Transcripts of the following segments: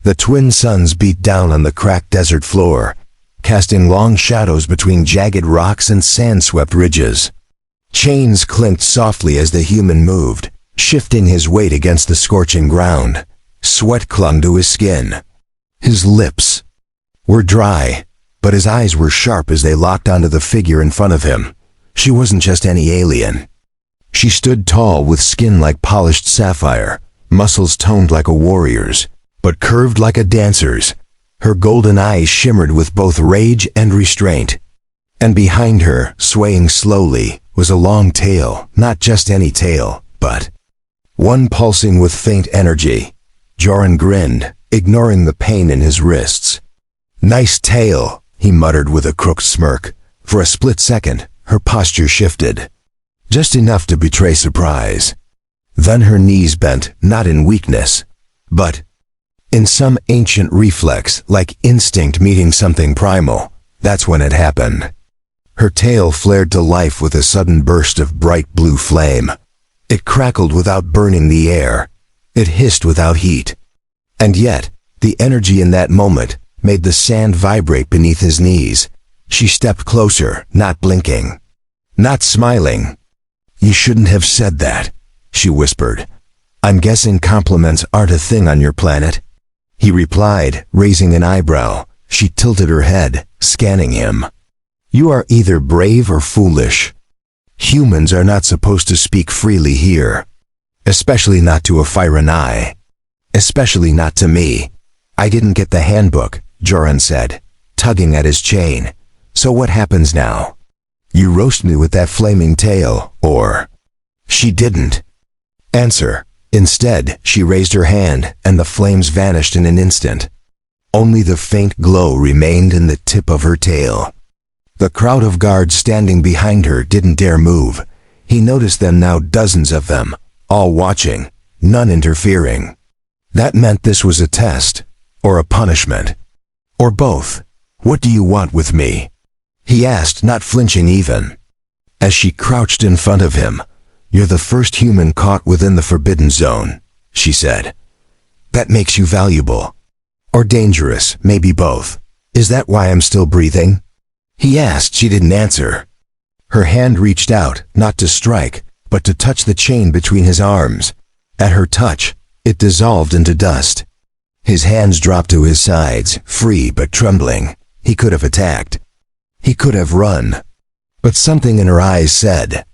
The twin suns beat down on the cracked desert floor, casting long shadows between jagged rocks and sand-swept ridges. Chains clinked softly as the human moved, shifting his weight against the scorching ground. Sweat clung to his skin. His lips were dry, but his eyes were sharp as they locked onto the figure in front of him. She wasn't just any alien. She stood tall with skin like polished sapphire, muscles toned like a warrior's, but curved like a dancer's. Her golden eyes shimmered with both rage and restraint. And behind her, swaying slowly, was a long tail, not just any tail, but one pulsing with faint energy. Joran grinned, ignoring the pain in his wrists. "Nice tail," he muttered with a crooked smirk. For a split second, her posture shifted, just enough to betray surprise. Then her knees bent, not in weakness, but in some ancient reflex, like instinct meeting something primal. That's when it happened. Her tail flared to life with a sudden burst of bright blue flame. It crackled without burning the air. It hissed without heat. And yet, the energy in that moment made the sand vibrate beneath his knees. She stepped closer, not blinking, not smiling. "You shouldn't have said that," she whispered. "I'm guessing compliments aren't a thing on your planet?" He replied, raising an eyebrow. She tilted her head, scanning him. "You are either brave or foolish. Humans are not supposed to speak freely here. Especially not to a Firenai. Especially not to me." "I didn't get the handbook," Joran said, tugging at his chain. "So what happens now? You roast me with that flaming tail, or—" She didn't answer. Instead, she raised her hand, and the flames vanished in an instant. Only the faint glow remained in the tip of her tail. The crowd of guards standing behind her didn't dare move. He noticed them now, dozens of them, all watching, none interfering. That meant this was a test, or a punishment, or both. "What do you want with me?" he asked, not flinching even. As she crouched in front of him, "You're the first human caught within the Forbidden Zone," she said. "That makes you valuable. Or dangerous, maybe both. Is that why I'm still breathing?" He asked. She didn't answer. Her hand reached out, not to strike, but to touch the chain between his arms. At her touch, it dissolved into dust. His hands dropped to his sides, free but trembling. He could have attacked. He could have run. But something in her eyes said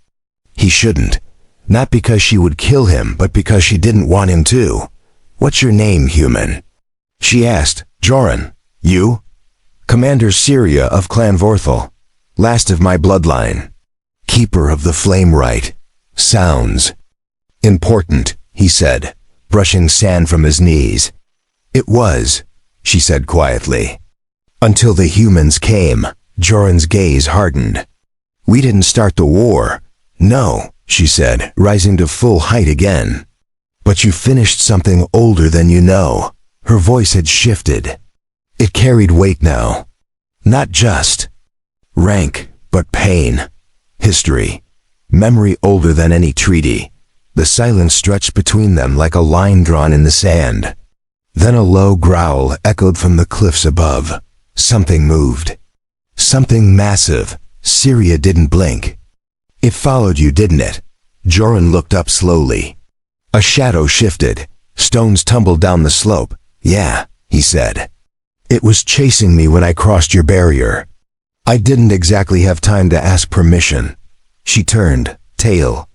he shouldn't. Not because she would kill him, but because she didn't want him to. "What's your name, human?" she asked. "Joran. You?" "Commander Syria of Clan Vorthal. Last of my bloodline. Keeper of the flame rite. Sounds important," he said, brushing sand from his knees. "It was," she said quietly. "Until the humans came." Joran's gaze hardened. "We didn't start the war." "No," she said, rising to full height again. "But you finished something older than you know." Her voice had shifted. It carried weight now. Not just rank, but pain. History. Memory older than any treaty. The silence stretched between them like a line drawn in the sand. Then a low growl echoed from the cliffs above. Something moved. Something massive. Syria didn't blink. "It followed you, didn't it?" Joran looked up slowly. A shadow shifted. Stones tumbled down the slope. "Yeah," he said. "It was chasing me when I crossed your barrier. I didn't exactly have time to ask permission." She turned, tail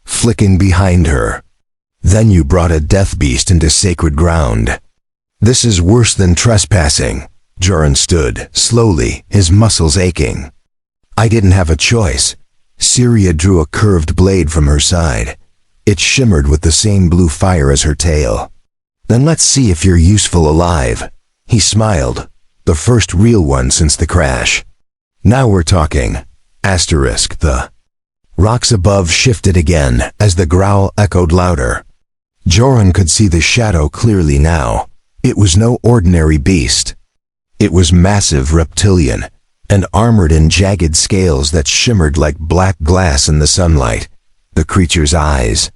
flicking behind her. "Then you brought a death beast into sacred ground." "This is worse than trespassing." Joran stood, slowly, his muscles aching. "I didn't have a choice." Syria drew a curved blade from her side. It shimmered with the same blue fire as her tail. "Then let's see if you're useful alive." He smiled, the first real one since the crash. "Now we're talking." The rocks above shifted again as the growl echoed louder. Joran could see the shadow clearly now. It was no ordinary beast. It was massive reptilian, and armored in jagged scales that shimmered like black glass in the sunlight. The creature's eyes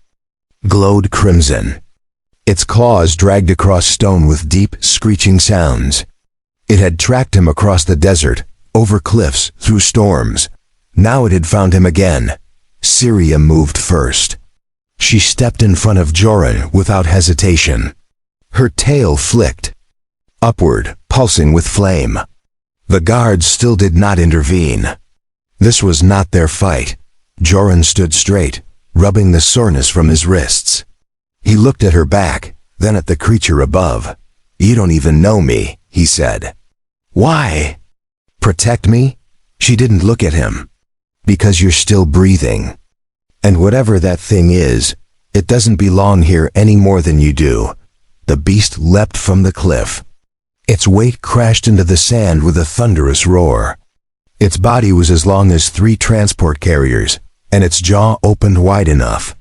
glowed crimson. Its claws dragged across stone with deep, screeching sounds. It had tracked him across the desert, over cliffs, through storms. Now it had found him again. Syria moved first. She stepped in front of Joran without hesitation. Her tail flicked upward, pulsing with flame. The guards still did not intervene. This was not their fight. Joran stood straight, rubbing the soreness from his wrists. He looked at her back, then at the creature above. "You don't even know me," he said. "Why?" "Protect me?" She didn't look at him. "Because you're still breathing. And whatever that thing is, it doesn't belong here any more than you do." The beast leapt from the cliff. Its weight crashed into the sand with a thunderous roar. Its body was as long as 3 transport carriers, and its jaw opened wide enough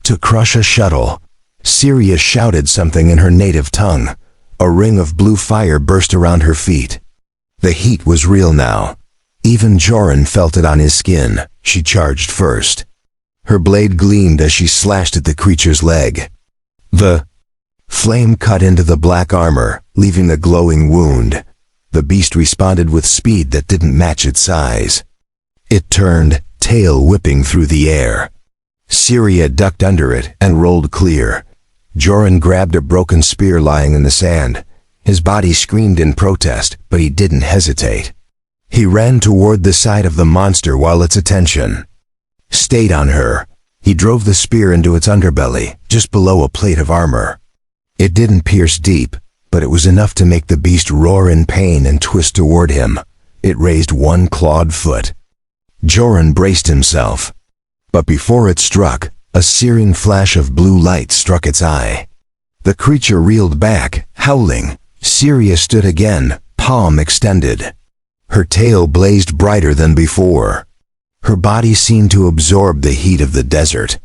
to crush a shuttle. Syria shouted something in her native tongue. A ring of blue fire burst around her feet. The heat was real now. Even Joran felt it on his skin. She charged first. Her blade gleamed as she slashed at the creature's leg. The flame cut into the black armor, leaving a glowing wound. The beast responded with speed that didn't match its size. It turned, tail whipping through the air. Syria ducked under it and rolled clear. Joran grabbed a broken spear lying in the sand. His body screamed in protest, but he didn't hesitate. He ran toward the side of the monster while its attention stayed on her. He drove the spear into its underbelly, just below a plate of armor. It didn't pierce deep, but it was enough to make the beast roar in pain and twist toward him. It raised one clawed foot. Joran braced himself. But before it struck, a searing flash of blue light struck its eye. The creature reeled back, howling. Syria stood again, palm extended. Her tail blazed brighter than before. Her body seemed to absorb the heat of the desert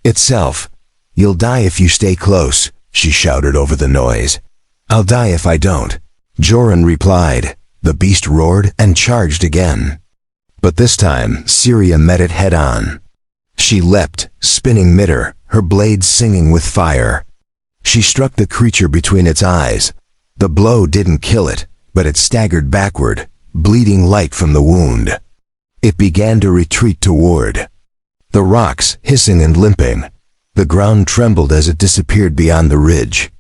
itself. "You'll die if you stay close," she shouted over the noise. "I'll die if I don't," Joran replied. The beast roared and charged again. But this time, Syria met it head-on. She leapt, spinning midair, her blades singing with fire. She struck the creature between its eyes. The blow didn't kill it, but it staggered backward, bleeding light from the wound. It began to retreat toward the rocks, hissing and limping. The ground trembled as it disappeared beyond the ridge.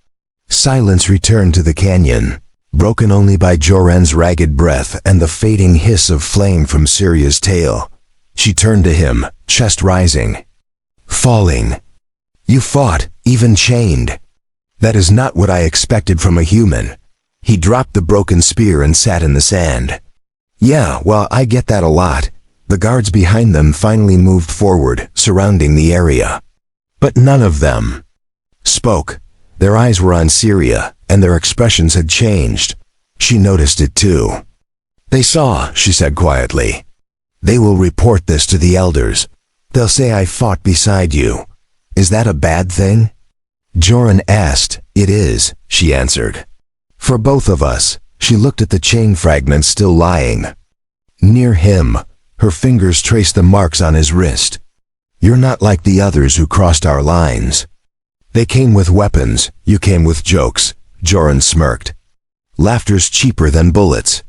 Silence returned to the canyon, broken only by Joran's ragged breath and the fading hiss of flame from Syria's tail. She turned to him, chest rising. "Falling. You fought, even chained. That is not what I expected from a human." He dropped the broken spear and sat in the sand. "Yeah, well, I get that a lot." The guards behind them finally moved forward, surrounding the area. But none of them spoke. Their eyes were on Syria, and their expressions had changed. She noticed it too. "They saw," she said quietly. "They will report this to the elders. They'll say I fought beside you. Is that a bad thing?" Joran asked. "It is," she answered. "For both of us." She looked at the chain fragments still lying near him. Her fingers traced the marks on his wrist. "You're not like the others who crossed our lines. They came with weapons, you came with jokes." Joran smirked. "Laughter's cheaper than bullets."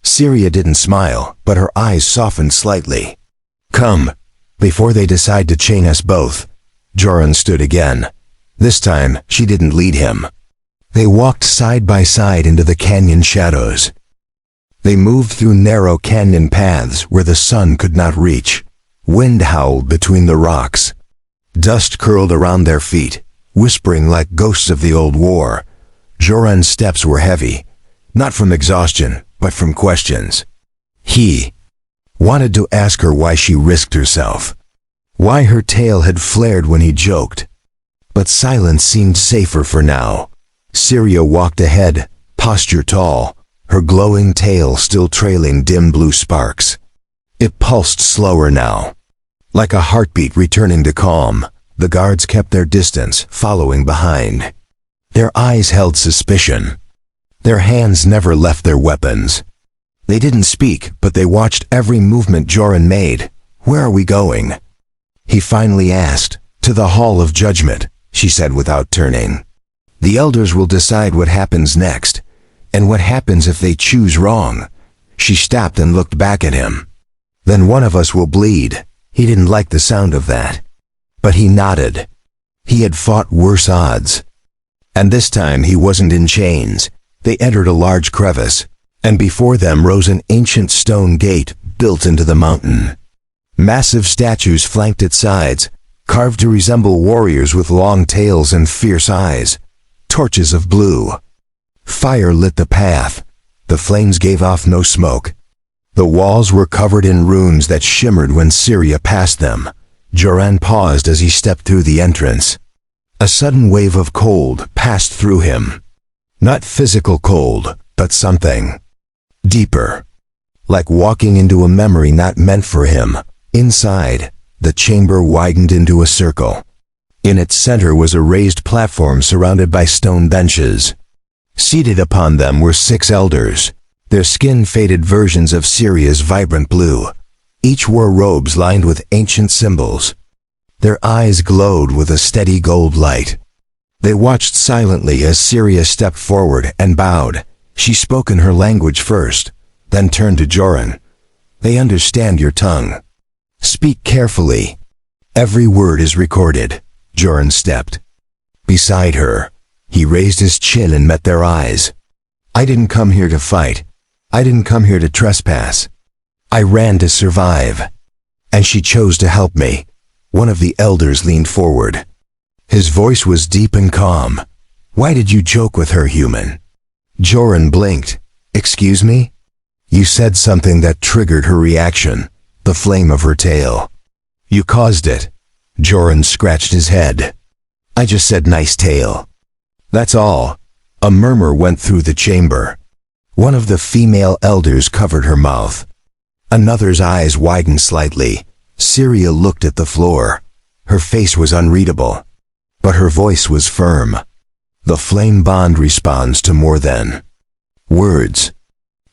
Syria didn't smile, but her eyes softened slightly. "Come, before they decide to chain us both." Joran stood again. This time, she didn't lead him. They walked side by side into the canyon shadows. They moved through narrow canyon paths where the sun could not reach. Wind howled between the rocks. Dust curled around their feet, whispering like ghosts of the old war. Joran's steps were heavy, not from exhaustion, but from questions. He wanted to ask her why she risked herself, why her tail had flared when he joked. But silence seemed safer for now. Syria walked ahead, posture tall, her glowing tail still trailing dim blue sparks. It pulsed slower now, like a heartbeat returning to calm. The guards kept their distance, following behind. Their eyes held suspicion. Their hands never left their weapons. They didn't speak, but they watched every movement Joran made. "Where are we going?" he finally asked. "To the Hall of Judgment," she said without turning. The elders will decide what happens next, and what happens if they choose wrong. She stopped and looked back at him. Then one of us will bleed. He didn't like the sound of that. But he nodded. He had fought worse odds. And this time he wasn't in chains. They entered a large crevice, and before them rose an ancient stone gate built into the mountain. Massive statues flanked its sides, carved to resemble warriors with long tails and fierce eyes. Torches of blue. Fire lit the path. The flames gave off no smoke. The walls were covered in runes that shimmered when Syria passed them. Joran paused as he stepped through the entrance. A sudden wave of cold passed through him. Not physical cold, but something deeper. Like walking into a memory not meant for him. Inside, the chamber widened into a circle. In its center was a raised platform surrounded by stone benches. Seated upon them were 6 elders, their skin-faded versions of Syria's vibrant blue. Each wore robes lined with ancient symbols. Their eyes glowed with a steady gold light. They watched silently as Syria stepped forward and bowed. She spoke in her language first, then turned to Joran. "They understand your tongue. Speak carefully. Every word is recorded." Joran stepped beside her. He raised his chin and met their eyes. "I didn't come here to fight. I didn't come here to trespass. I ran to survive. And she chose to help me." One of the elders leaned forward. His voice was deep and calm. "Why did you joke with her, human?" Joran blinked. "Excuse me?" "You said something that triggered her reaction, the flame of her tail. You caused it." Joran scratched his head. "I just said nice tail. That's all." A murmur went through the chamber. One of the female elders covered her mouth. Another's eyes widened slightly. Syria looked at the floor. Her face was unreadable, but her voice was firm. The flame bond responds to more than words.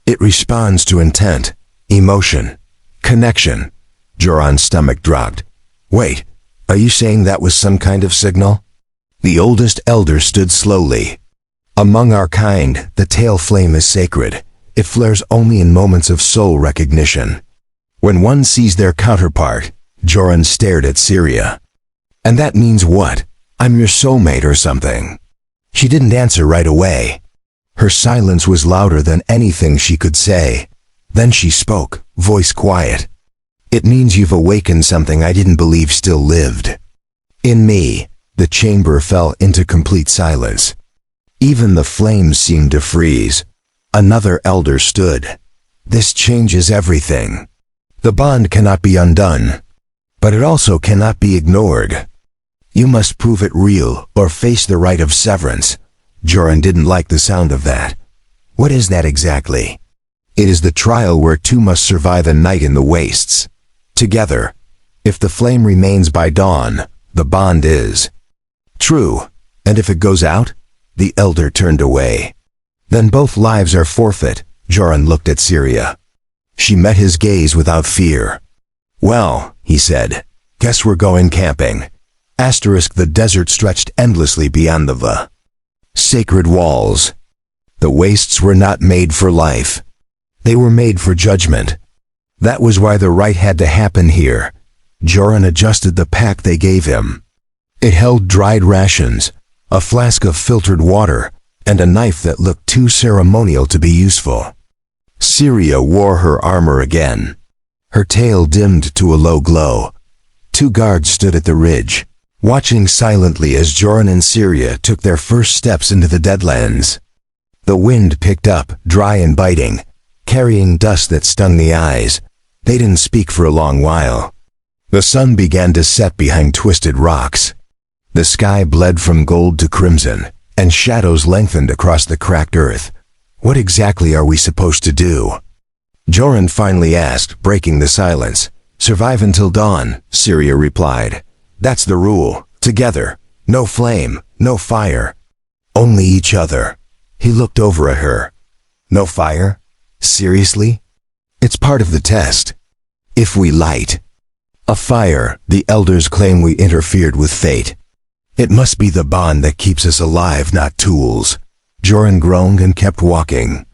It responds to intent, emotion, connection. Joran's stomach dropped. "Wait, are you saying that was some kind of signal?" The oldest elder stood slowly. "Among our kind, the tail flame is sacred. It flares only in moments of soul recognition. When one sees their counterpart." Joran stared at Syria. "And that means what? I'm your soulmate or something?" She didn't answer right away. Her silence was louder than anything she could say. Then she spoke, voice quiet. "It means you've awakened something I didn't believe still lived in me." The chamber fell into complete silence. Even the flames seemed to freeze. Another elder stood. "This changes everything. The bond cannot be undone, but it also cannot be ignored. You must prove it real or face the rite of severance." Joran didn't like the sound of that. "What is that exactly?" "It is the trial where 2 must survive a night in the wastes together. If the flame remains by dawn, the bond is true. And if it goes out?" The elder turned away. "Then both lives are forfeit." Joran looked at Syria. She met his gaze without fear. "Well," he said, "guess we're going camping." The desert stretched endlessly beyond the sacred walls. The wastes were not made for life. They were made for judgment. That was why the rite had to happen here. Joran adjusted the pack they gave him. It held dried rations, a flask of filtered water, and a knife that looked too ceremonial to be useful. Syria wore her armor again. Her tail dimmed to a low glow. 2 guards stood at the ridge, watching silently as Joran and Syria took their first steps into the Deadlands. The wind picked up, dry and biting, carrying dust that stung the eyes. They didn't speak for a long while. The sun began to set behind twisted rocks. The sky bled from gold to crimson, and shadows lengthened across the cracked earth. "What exactly are we supposed to do?" Joran finally asked, breaking the silence. "Survive until dawn," Syria replied. "That's the rule. Together. No flame, no fire. Only each other." He looked over at her. "No fire? Seriously?" "It's part of the test. If we light a fire, the elders claim we interfered with fate. It must be the bond that keeps us alive, not tools. Joran groaned and kept walking.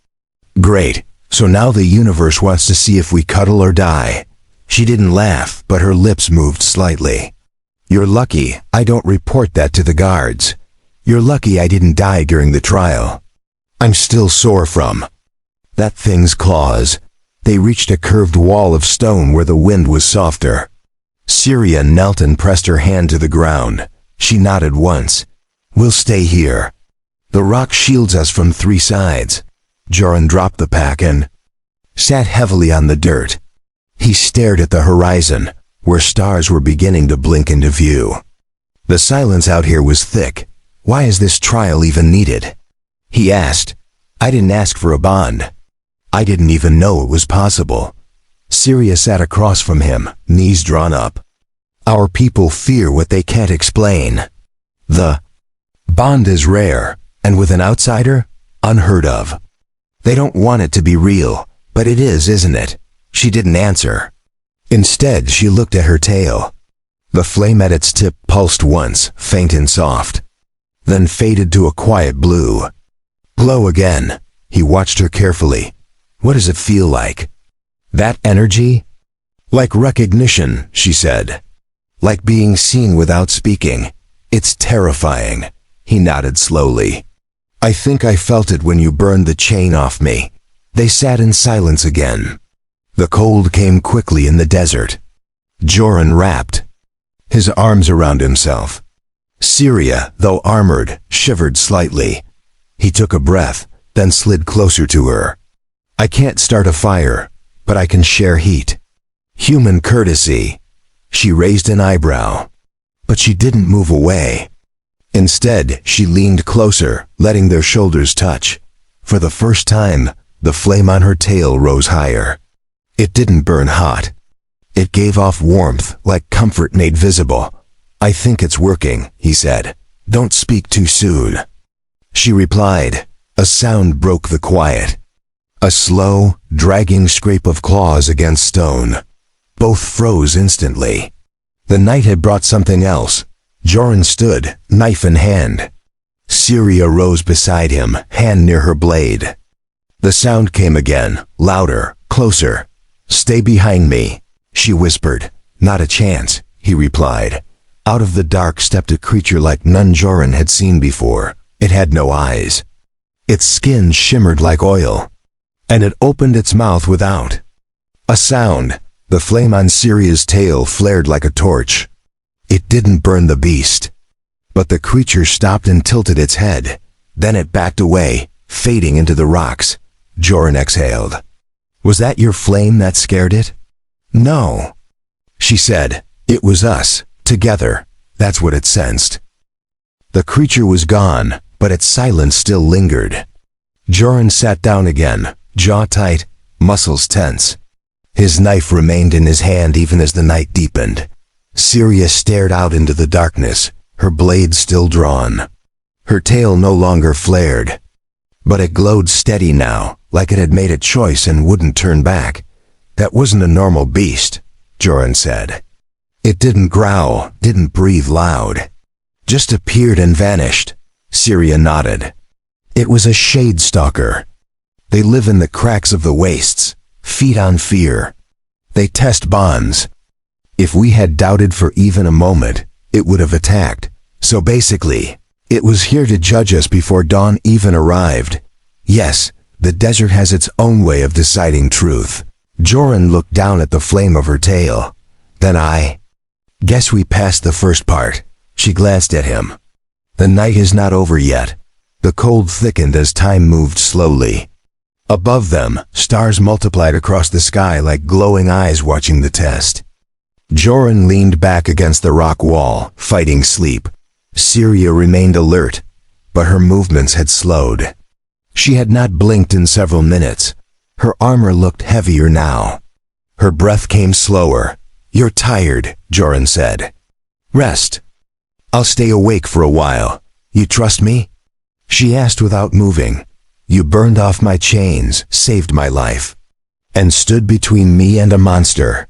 Great, so now the universe wants to see if we cuddle or die. She didn't laugh, but her lips moved slightly. You're lucky I don't report that to the guards. You're lucky I didn't die during the trial. I'm still sore from that thing's claws. They reached a curved wall of stone where the wind was softer. Syria knelt and pressed her hand to the ground. She nodded once. We'll stay here. The rock shields us from 3 sides. Joran dropped the pack and sat heavily on the dirt. He stared at the horizon, where stars were beginning to blink into view. The silence out here was thick. Why is this trial even needed? He asked. I didn't ask for a bond. I didn't even know it was possible. Syria sat across from him, knees drawn up. Our people fear what they can't explain. The bond is rare, and with an outsider, unheard of. They don't want it to be real, but it is, isn't it? She didn't answer. Instead, she looked at her tail. The flame at its tip pulsed once, faint and soft, then faded to a quiet blue. Glow again. He watched her carefully. What does it feel like? That energy? Like recognition, she said. Like being seen without speaking. It's terrifying. He nodded slowly. I think I felt it when you burned the chain off me. They sat in silence again. The cold came quickly in the desert. Joran wrapped his arms around himself. Syria, though armored, shivered slightly. He took a breath, then slid closer to her. I can't start a fire, but I can share heat. Human courtesy. She raised an eyebrow, but she didn't move away. Instead, she leaned closer, letting their shoulders touch. For the first time, the flame on her tail rose higher. It didn't burn hot. It gave off warmth, like comfort made visible. I think it's working, he said. Don't speak too soon. She replied. A sound broke the quiet. A slow, dragging scrape of claws against stone. Both froze instantly. The night had brought something else. Joran stood, knife in hand. Syria rose beside him, hand near her blade. The sound came again, louder, closer. Stay behind me, she whispered. Not a chance, he replied. Out of the dark stepped a creature like none Joran had seen before. It had no eyes. Its skin shimmered like oil, and it opened its mouth without a sound. The flame on Syria's tail flared like a torch. It didn't burn the beast, but the creature stopped and tilted its head. Then it backed away, fading into the rocks. Joran exhaled. Was that your flame that scared it? No, she said. It was us, together. That's what it sensed. The creature was gone, but its silence still lingered. Joran sat down again, jaw tight, muscles tense. His knife remained in his hand even as the night deepened. Syria stared out into the darkness, her blade still drawn. Her tail no longer flared, but it glowed steady now, like it had made a choice and wouldn't turn back. That wasn't a normal beast, Joran said. It didn't growl, didn't breathe loud. Just appeared and vanished. Syria nodded. It was a shade stalker. They live in the cracks of the wastes, feed on fear. They test bonds. If we had doubted for even a moment, it would have attacked. So basically, it was here to judge us before dawn even arrived. Yes, the desert has its own way of deciding truth. Joran looked down at the flame of her tail. Then I guess we passed the first part. She glanced at him. The night is not over yet. The cold thickened as time moved slowly. Above them, stars multiplied across the sky like glowing eyes watching the test. Joran leaned back against the rock wall, fighting sleep. Syria remained alert, but her movements had slowed. She had not blinked in several minutes. Her armor looked heavier now. Her breath came slower. You're tired, Joran said. Rest. I'll stay awake for a while. You trust me? She asked without moving. You burned off my chains, saved my life, and stood between me and a monster.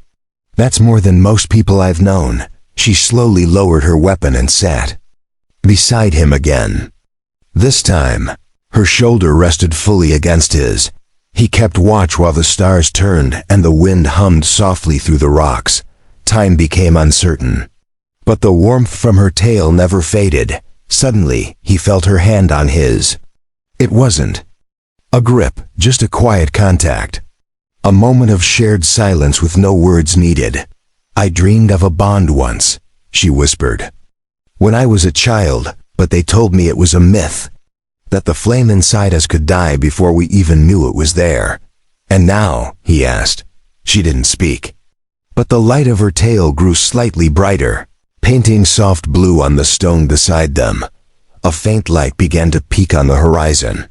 That's more than most people I've known. She slowly lowered her weapon and sat. beside him again. This time, her shoulder rested fully against his. He kept watch while the stars turned and the wind hummed softly through the rocks. Time became uncertain. But the warmth from her tail never faded. Suddenly, he felt her hand on his. It wasn't a grip, just a quiet contact. A moment of shared silence with no words needed. "I dreamed of a bond once," she whispered. "When I was a child, but they told me it was a myth. That the flame inside us could die before we even knew it was there." "And now?" he asked. She didn't speak. But the light of her tail grew slightly brighter, painting soft blue on the stone beside them. A faint light began to peek on the horizon.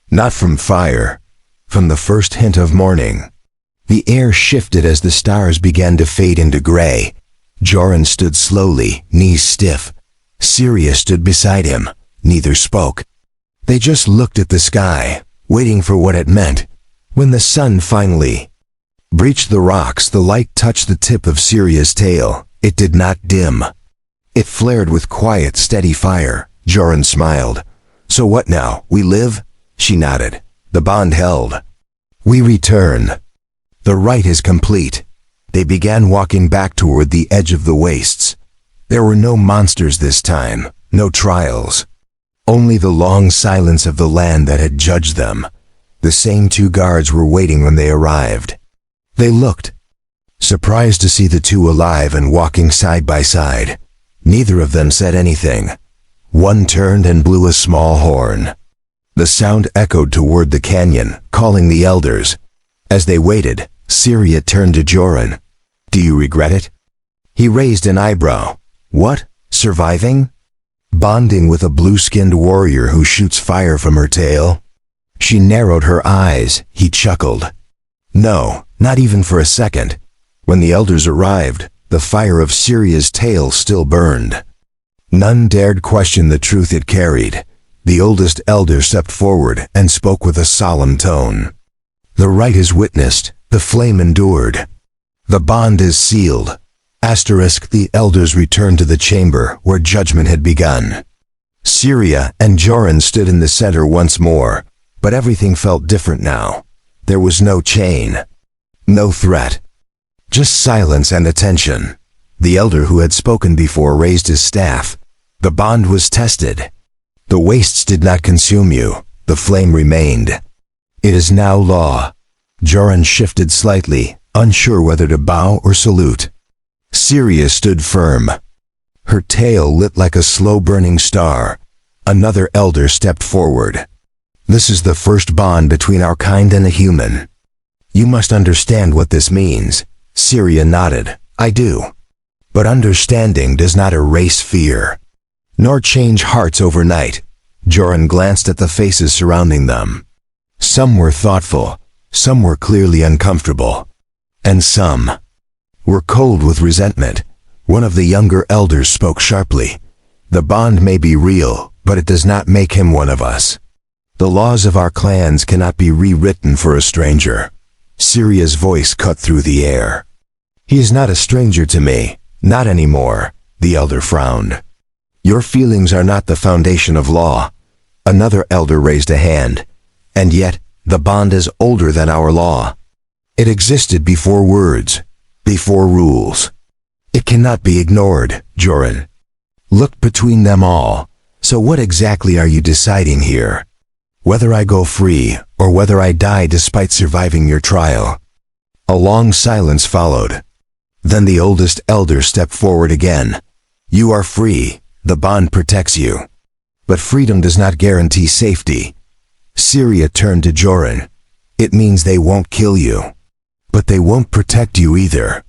Not from fire, from the first hint of morning. The air shifted as the stars began to fade into gray. Joran stood slowly, knees stiff. Syria stood beside him. Neither spoke. They just looked at the sky, waiting for what it meant. When the sun finally breached the rocks, the light touched the tip of Syria's tail. It did not dim. It flared with quiet, steady fire. Joran smiled. "So what now? We live?" She nodded. "The bond held. We return. The rite is complete." They began walking back toward the edge of the wastes. There were no monsters this time, no trials. Only the long silence of the land that had judged them. The same two guards were waiting when they arrived. They looked, surprised to see the two alive and walking side by side. Neither of them said anything. One turned and blew a small horn. The sound echoed toward the canyon, calling the elders. As they waited, Syria turned to Joran. "Do you regret it?" He raised an eyebrow. "What? Surviving? Bonding with a blue-skinned warrior who shoots fire from her tail?" She narrowed her eyes. He chuckled. "No, not even for a second." When the elders arrived, the fire of Syria's tail still burned. None dared question the truth it carried. The oldest elder stepped forward and spoke with a solemn tone. "The rite is witnessed, the flame endured. The bond is sealed." The elders returned to the chamber where judgment had begun. Syria and Joran stood in the center once more, but everything felt different now. There was no chain, no threat, just silence and attention. The elder who had spoken before raised his staff. The bond was tested. The wastes did not consume you. The flame remained. It is now law. Joran shifted slightly, unsure whether to bow or salute. Syria stood firm. Her tail lit like a slow-burning star. Another elder stepped forward. "This is the first bond between our kind and a human. You must understand what this means." Syria nodded. "I do. But understanding does not erase fear, nor change hearts overnight." Joran glanced at the faces surrounding them. Some were thoughtful, some were clearly uncomfortable, and some were cold with resentment. One of the younger elders spoke sharply. "The bond may be real, but it does not make him one of us. The laws of our clans cannot be rewritten for a stranger." Syria's voice cut through the air. "He is not a stranger to me, not anymore," the elder frowned. "Your feelings are not the foundation of law." Another elder raised a hand. "And yet, the bond is older than our law. It existed before words, before rules. It cannot be ignored." Joran looked between them all. "So what exactly are you deciding here? Whether I go free, or whether I die despite surviving your trial?" A long silence followed. Then the oldest elder stepped forward again. "You are free. The bond protects you. But freedom does not guarantee safety." Syria turned to Joran. "It means they won't kill you. But they won't protect you either.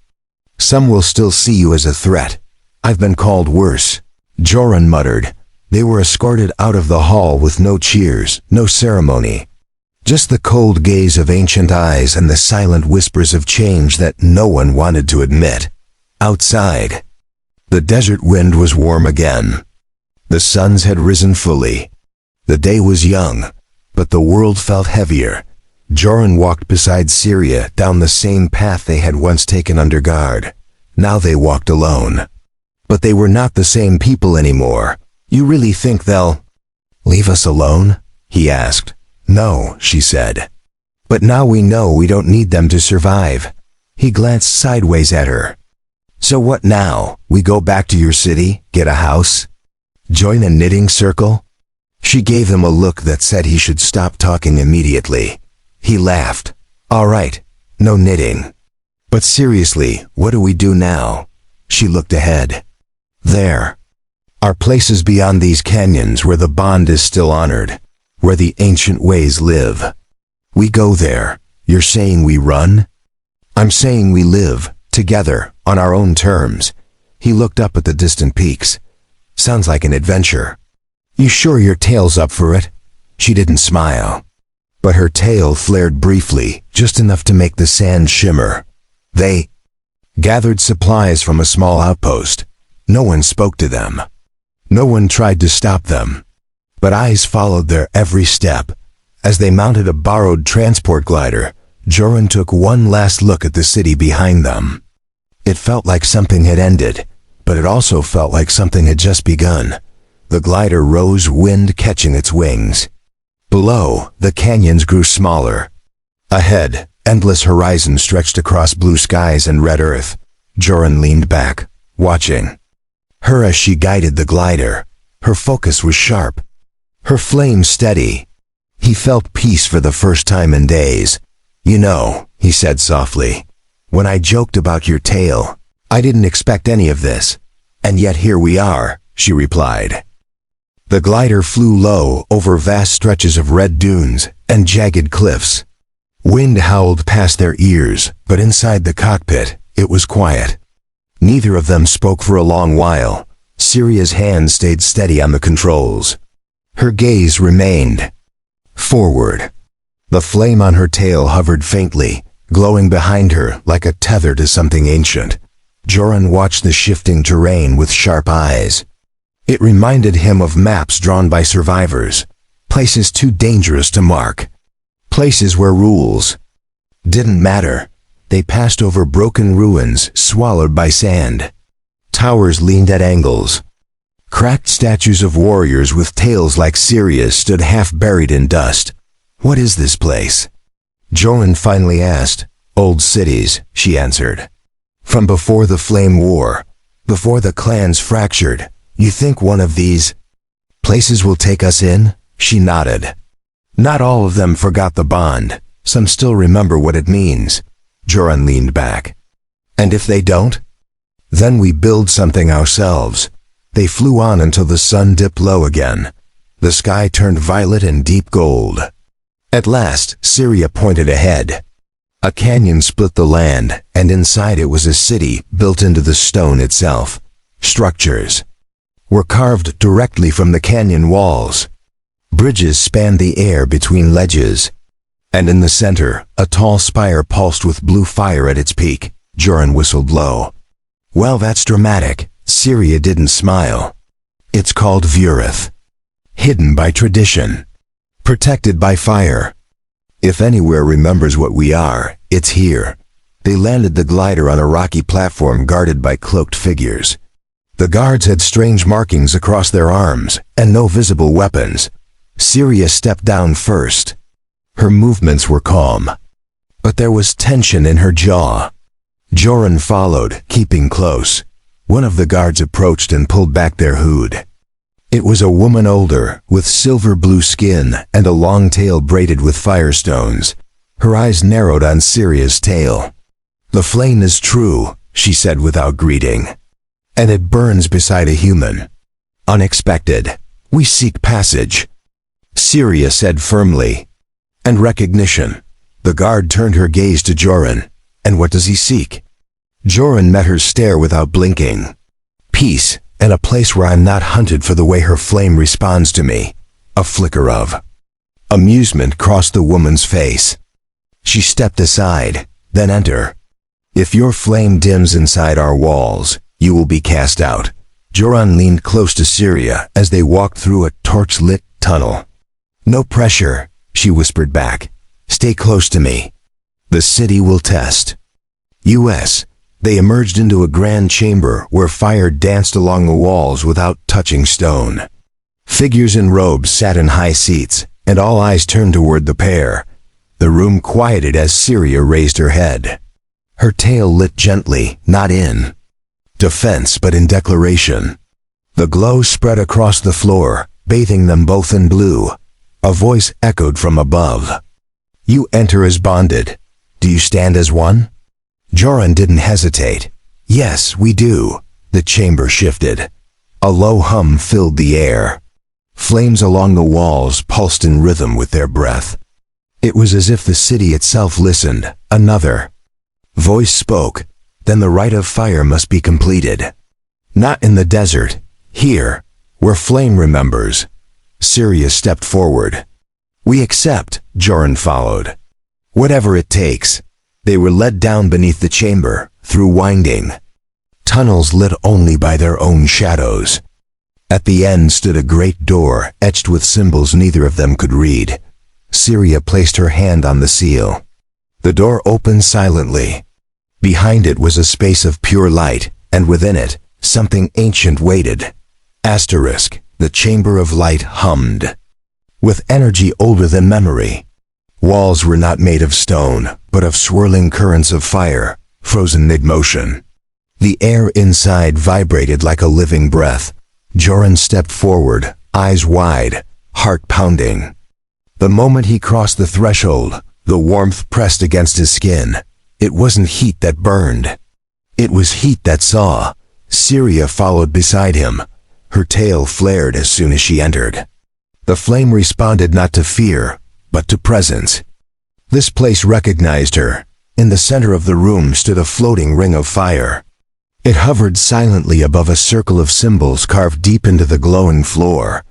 Some will still see you as a threat. I've been called worse." Joran muttered. They were escorted out of the hall with no cheers, no ceremony. Just the cold gaze of ancient eyes and the silent whispers of change that no one wanted to admit. Outside, the desert wind was warm again. The suns had risen fully. The day was young, but the world felt heavier. Joran walked beside Syria down the same path they had once taken under guard. Now they walked alone. But they were not the same people anymore. You really think they'll leave us alone? He asked. No, she said. But now we know we don't need them to survive. He glanced sideways at her. So what now? We go back to your city, get a house? Join a knitting circle? She gave him a look that said he should stop talking immediately. He laughed. All right, no knitting. But seriously, what do we do now? She looked ahead. There are places beyond these canyons where the bond is still honored, where the ancient ways live. We go there. You're saying we run? I'm saying we live, together, on our own terms. He looked up at the distant peaks. Sounds like an adventure. You sure your tail's up for it? She didn't smile. But her tail flared briefly, just enough to make the sand shimmer. They gathered supplies from a small outpost. No one spoke to them. No one tried to stop them. But eyes followed their every step. As they mounted a borrowed transport glider, Joran took one last look at the city behind them. It felt like something had ended, but it also felt like something had just begun. The glider rose, wind catching its wings. Below, the canyons grew smaller. Ahead, endless horizon stretched across blue skies and red earth. Joran leaned back, watching her as she guided the glider. Her focus was sharp, her flame steady. He felt peace for the first time in days. You know, he said softly, when I joked about your tail, I didn't expect any of this. And yet here we are, she replied. The glider flew low over vast stretches of red dunes and jagged cliffs. Wind howled past their ears, but inside the cockpit, it was quiet. Neither of them spoke for a long while. Syria's hand stayed steady on the controls. Her gaze remained forward. The flame on her tail hovered faintly, glowing behind her like a tether to something ancient. Joran watched the shifting terrain with sharp eyes. It reminded him of maps drawn by survivors, places too dangerous to mark, places where rules didn't matter. They passed over broken ruins swallowed by sand. Towers leaned at angles. Cracked statues of warriors with tails like Syria's stood half buried in dust. What is this place? Joran finally asked. Old cities, she answered. From before the Flame War, before the clans fractured. You think one of these places will take us in? She nodded. Not all of them forgot the bond. Some still remember what it means. Joran leaned back. And if they don't? Then we build something ourselves. They flew on until the sun dipped low again. The sky turned violet and deep gold. At last, Syria pointed ahead. A canyon split the land, and inside it was a city built into the stone itself. Structures were carved directly from the canyon walls. Bridges spanned the air between ledges. And in the center, a tall spire pulsed with blue fire at its peak. Joran whistled low. Well, that's dramatic. Syria didn't smile. It's called Vurith. Hidden by tradition. Protected by fire. If anywhere remembers what we are, it's here. They landed the glider on a rocky platform guarded by cloaked figures. The guards had strange markings across their arms, and no visible weapons. Syria stepped down first. Her movements were calm, but there was tension in her jaw. Joran followed, keeping close. One of the guards approached and pulled back their hood. It was a woman older, with silver blue skin and a long tail braided with firestones. Her eyes narrowed on Syria's tail. The flame is true, she said without greeting. And it burns beside a human. Unexpected. We seek passage. Syria said firmly. And recognition. The guard turned her gaze to Joran. And what does he seek? Joran met her stare without blinking. Peace, and a place where I'm not hunted for the way her flame responds to me. A flicker of amusement crossed the woman's face. She stepped aside, then enter. If your flame dims inside our walls, you will be cast out. Joran leaned close to Syria as they walked through a torch-lit tunnel. No pressure, she whispered back. Stay close to me. The city will test. U.S. They emerged into a grand chamber where fire danced along the walls without touching stone. Figures in robes sat in high seats, and all eyes turned toward the pair. The room quieted as Syria raised her head. Her tail lit gently, not in defense but in declaration. The glow spread across the floor, bathing them both in blue. A voice echoed from above. "You enter as bonded. Do you stand as one?" Joran didn't hesitate. "Yes, we do." The chamber shifted. A low hum filled the air. Flames along the walls pulsed in rhythm with their breath. It was as if the city itself listened. Another voice spoke. Then the rite of fire must be completed. Not in the desert. Here, where flame remembers. Syria stepped forward. "We accept," Joran followed. "Whatever it takes." They were led down beneath the chamber, through winding tunnels lit only by their own shadows. At the end stood a great door, etched with symbols neither of them could read. Syria placed her hand on the seal. The door opened silently. Behind it was a space of pure light, and within it, something ancient waited. Asterisk, the chamber of light hummed. With energy older than memory. Walls were not made of stone, but of swirling currents of fire, frozen mid-motion. The air inside vibrated like a living breath. Joran stepped forward, eyes wide, heart pounding. The moment he crossed the threshold, the warmth pressed against his skin. It wasn't heat that burned. It was heat that saw. Syria followed beside him. Her tail flared as soon as she entered. The flame responded not to fear, but to presence. This place recognized her. In the center of the room stood a floating ring of fire. It hovered silently above a circle of symbols carved deep into the glowing floor.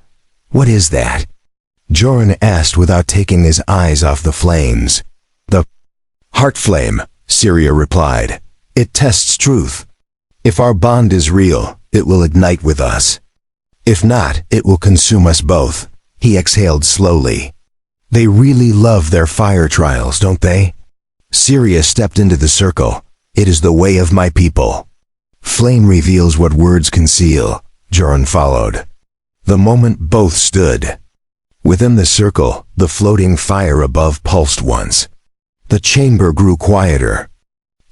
"What is that?" Joran asked without taking his eyes off the flames. "The heart flame," Syria replied. "It tests truth. If our bond is real, it will ignite with us. If not, it will consume us both." He exhaled slowly. "They really love their fire trials, don't they?" Syria stepped into the circle. "It is the way of my people." "Flame reveals what words conceal," Joran followed. The moment both stood. Within the circle, the floating fire above pulsed once. The chamber grew quieter.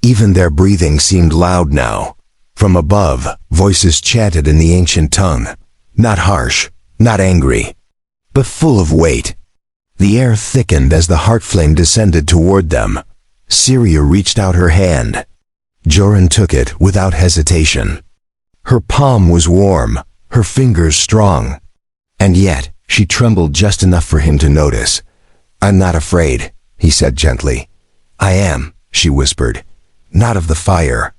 Even their breathing seemed loud now. From above, voices chanted in the ancient tongue. Not harsh, not angry, but full of weight. The air thickened as the heart flame descended toward them. Syria reached out her hand. Joran took it without hesitation. Her palm was warm, her fingers strong. And yet, she trembled just enough for him to notice. "I'm not afraid," he said gently. "I am," she whispered. "Not of the fire,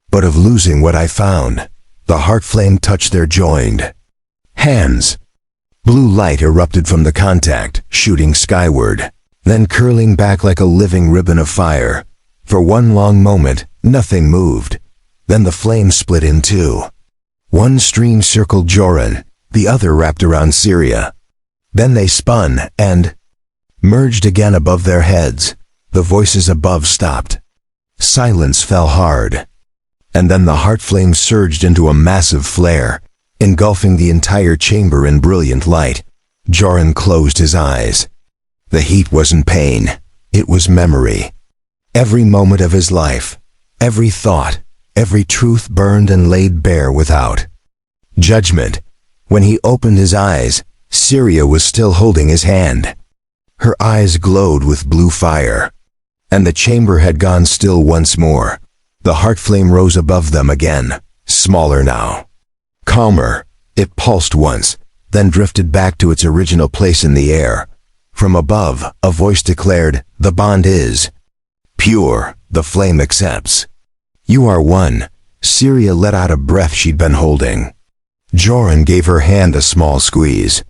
but of losing what I found." The heart flame touched their joined hands. Blue light erupted from the contact, shooting skyward, then curling back like a living ribbon of fire. For one long moment, nothing moved. Then the flame split in two. One stream circled Joran, the other wrapped around Syria. Then they spun and merged again above their heads. The voices above stopped. Silence fell hard. And then the heart flame surged into a massive flare, engulfing the entire chamber in brilliant light. Joran closed his eyes. The heat wasn't pain. It was memory. Every moment of his life, every thought, every truth burned and laid bare without judgment. When he opened his eyes, Syria was still holding his hand. Her eyes glowed with blue fire. And the chamber had gone still once more. The heart flame rose above them again, smaller now. Calmer, it pulsed once, then drifted back to its original place in the air. From above, a voice declared, "The bond is pure, the flame accepts." "You are one." Syria let out a breath she'd been holding. Joran gave her hand a small squeeze.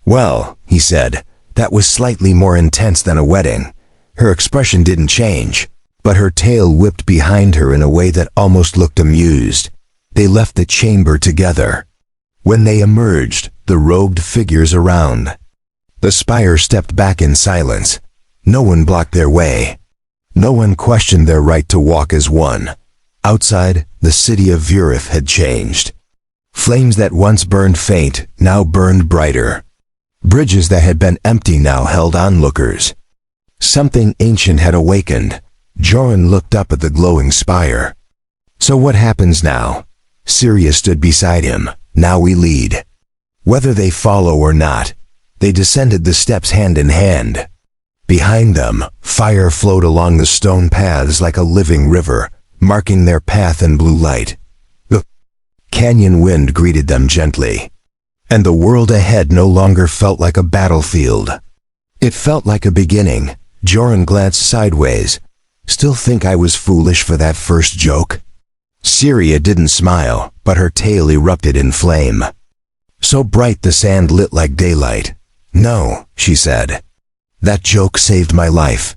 "Well," he said, "that was slightly more intense than a wedding." Her expression didn't change, but her tail whipped behind her in a way that almost looked amused. They left the chamber together. When they emerged, the robed figures around. The spire stepped back in silence. No one blocked their way. No one questioned their right to walk as one. Outside, the city of Vurith had changed. Flames that once burned faint now burned brighter. Bridges that had been empty now held onlookers. Something ancient had awakened. Joran looked up at the glowing spire. So what happens now? Syria stood beside him. Now we lead. Whether they follow or not, they descended the steps hand in hand. Behind them, fire flowed along the stone paths like a living river, marking their path in blue light. The canyon wind greeted them gently. And the world ahead no longer felt like a battlefield. It felt like a beginning. Joran glanced sideways. Still think I was foolish for that first joke? Syria didn't smile, but her tail erupted in flame. So bright the sand lit like daylight. No, she said. That joke saved my life.